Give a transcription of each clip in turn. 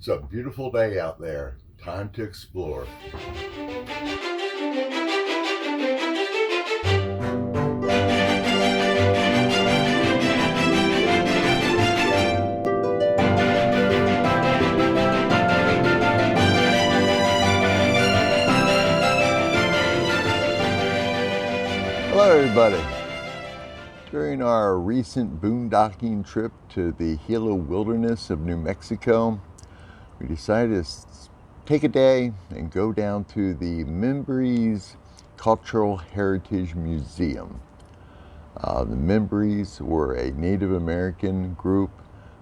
It's a beautiful day out there. Time to explore. Hello, everybody. During our recent boondocking trip to the Gila Wilderness of New Mexico, we decided to take a day and go down to the Mimbres Cultural Heritage Museum. The Mimbres were a Native American group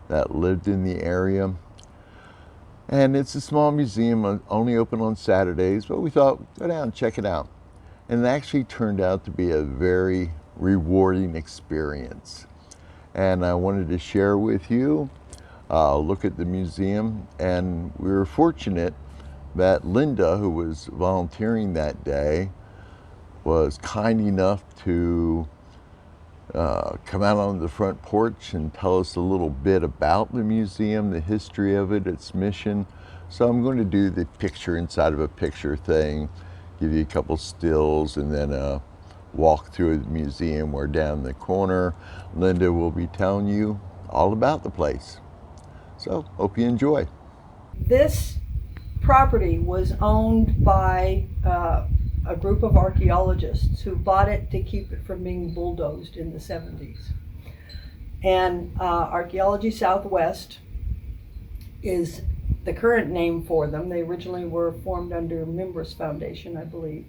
that lived in the area. And it's a small museum, only open on Saturdays, but we thought, go down and check it out. And it actually turned out to be a very rewarding experience. And I wanted to share with you a look at the museum. And we were fortunate that Linda, who was volunteering that day, was kind enough to come out on the front porch and tell us a little bit about the museum, the history of it, its mission. So I'm going to do the picture inside of a picture thing, give you a couple stills, and then a walk through the museum where down the corner Linda will be telling you all about the place. So hope you enjoy. This property was owned by a group of archaeologists who bought it to keep it from being bulldozed in the 70s. And Archaeology Southwest is the current name for them. They originally were formed under Mimbres Foundation, I believe.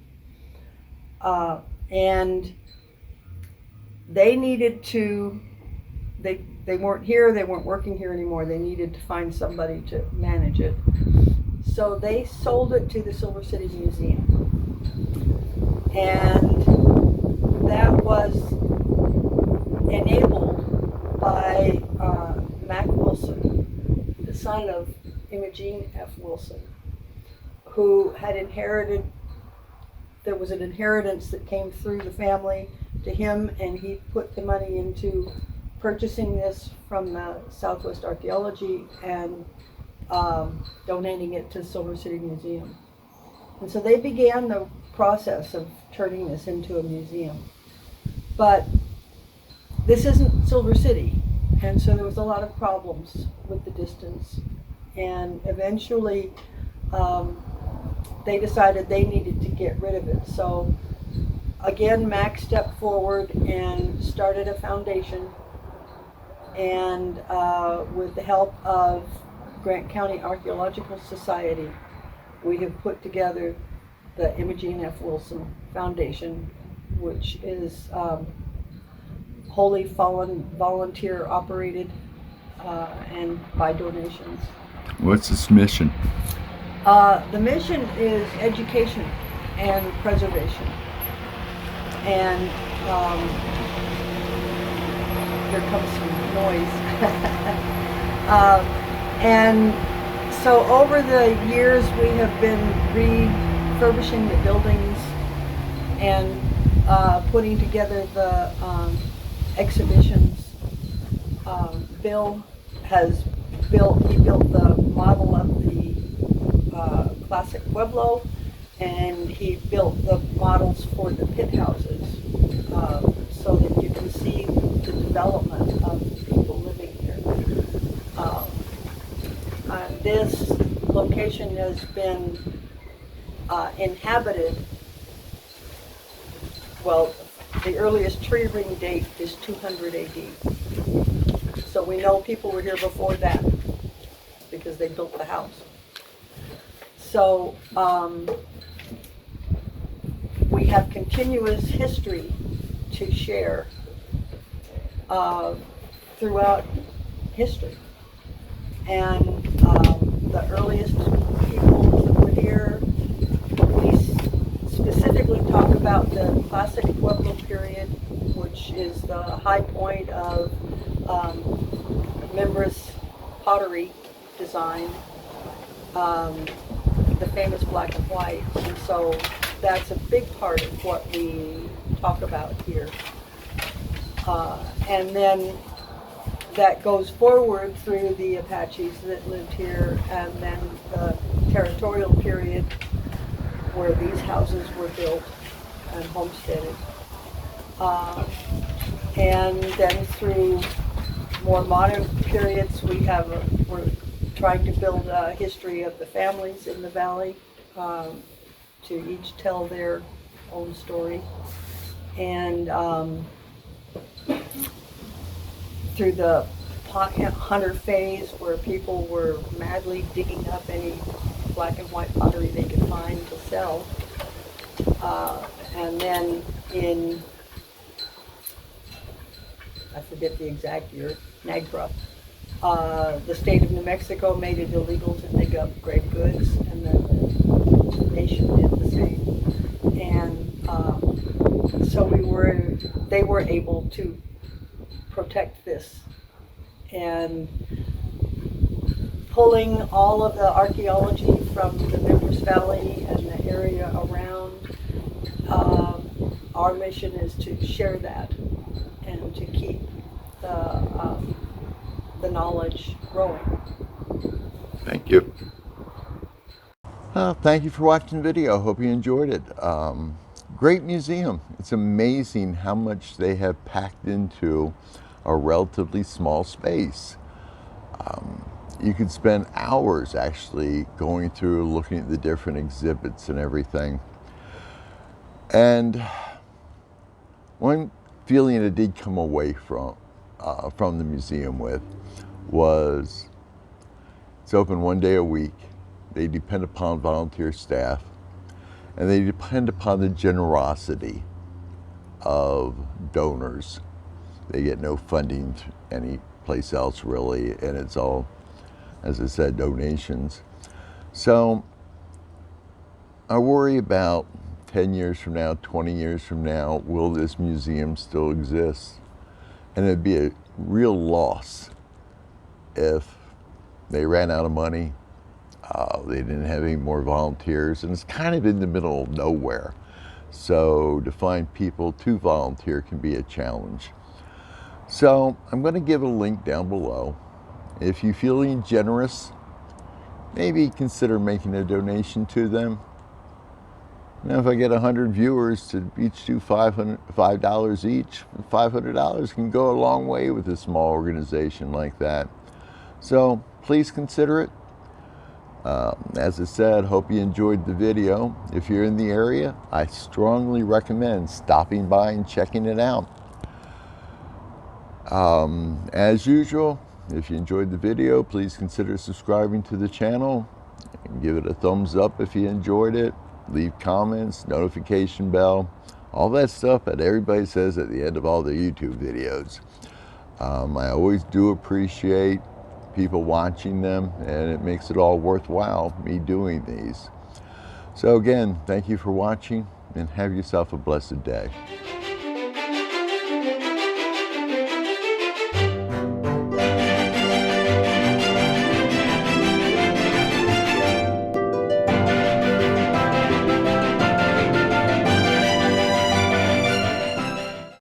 And they needed to, they weren't here, they weren't working here anymore. They needed to find somebody to manage it. So they sold it to the Silver City Museum. And that was enabled by Mac Wilson, the son of Imogen F. Wilson, who had inherited, there was an inheritance that came through the family to him, and he put the money into purchasing this from the Southwest Archaeology and donating it to Silver City Museum. And so they began the process of turning this into a museum. But this isn't Silver City, and so there was a lot of problems with the distance. And eventually they decided they needed to get rid of it. So again, Mac stepped forward and started a foundation, and with the help of Grant County Archaeological Society, we have put together the Imogen F. Wilson Foundation, which is wholly volunteer operated and by donations. What's its mission? The mission is education and preservation. And here comes some noise. And so over the years we have been refurbishing the buildings and putting together the exhibitions. Bill he built the model of the classic Pueblo, and he built the models for the pit houses so that you can see the development of the people living here. This location has been inhabited, well, the earliest tree ring date is 200 AD. So we know people were here before that because they built the house. So we have continuous history to share throughout history. And the earliest people that were here, we specifically talk about the classic Pueblo period, which is the high point of Mimbres pottery design, the famous black and white. And so that's a big part of what we talk about here. And then that goes forward through the Apaches that lived here, and then the territorial period where these houses were built and homesteaded. And then through more modern periods, we're trying to build a history of the families in the valley, to each tell their own story. And through the hunter phase, where people were madly digging up any black and white pottery they could find to sell. And then in, I forget the exact year, NAGPRA, the state of New Mexico made it illegal to dig up grave goods, and then the nation did the same. And so they were able to protect this. And pulling all of the archaeology from the Mimbres Valley and the area around, our mission is to share that and to keep the knowledge growing. Thank you. Thank you for watching the video. Hope you enjoyed it. Great museum. It's amazing how much they have packed into a relatively small space. You could spend hours actually going through, looking at the different exhibits and everything. And one feeling I did come away from the museum with was it's open one day a week. They depend upon volunteer staff, and they depend upon the generosity of donors. They get no funding any place else really, and it's all, as I said, donations. So I worry about 10 years from now, 20 years from now, will this museum still exist? And it'd be a real loss if they ran out of money, they didn't have any more volunteers, and it's kind of in the middle of nowhere. So to find people to volunteer can be a challenge. So I'm going to give a link down below. If you're feeling generous, maybe consider making a donation to them. Now, if I get 100 viewers to each do $5 each, $500 can go a long way with a small organization like that. So please consider it. As I said, hope you enjoyed the video. If you're in the area, I strongly recommend stopping by and checking it out. As usual, if you enjoyed the video, please consider subscribing to the channel and give it a thumbs up if you enjoyed it. Leave comments, notification bell, all that stuff that everybody says at the end of all their YouTube videos. I always do appreciate people watching them, and it makes it all worthwhile, me doing these. So again, thank you for watching, and have yourself a blessed day.